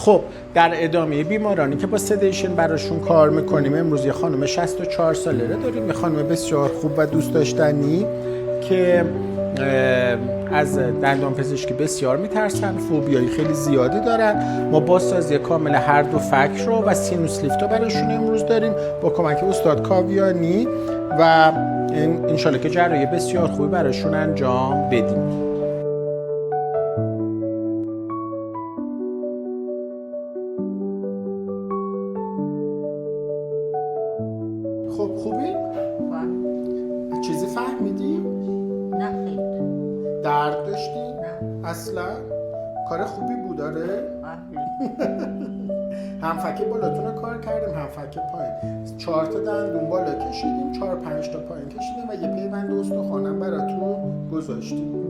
خب در ادامه بیمارانی که با سدیشن براشون کار میکنیم، امروز یه خانم 64 ساله رو داریم، یه خانم بسیار خوب و دوست داشتنی که از دندان پزشکی بسیار میترسن، فوبیایی خیلی زیادی دارن. ما بازسازی کامل هر دو فک رو و سینوس لیفت رو براشون امروز داریم با کمک استاد کاویانی و انشالله که جراحی بسیار خوبی براشون انجام بدیم. خب خوبی؟ چیزی فهمیدی؟ نه خیلی. درد داشتی؟ نه. اصلا؟ کار خوبی بود داره؟ بله. هم فک بالاتون رو کار کردیم هم فک پایین. 4 تا دندون بالا کشیدیم، 4-5 تا پایین کشیدیم و یه پیوند استخوانم براتون گذاشتیم.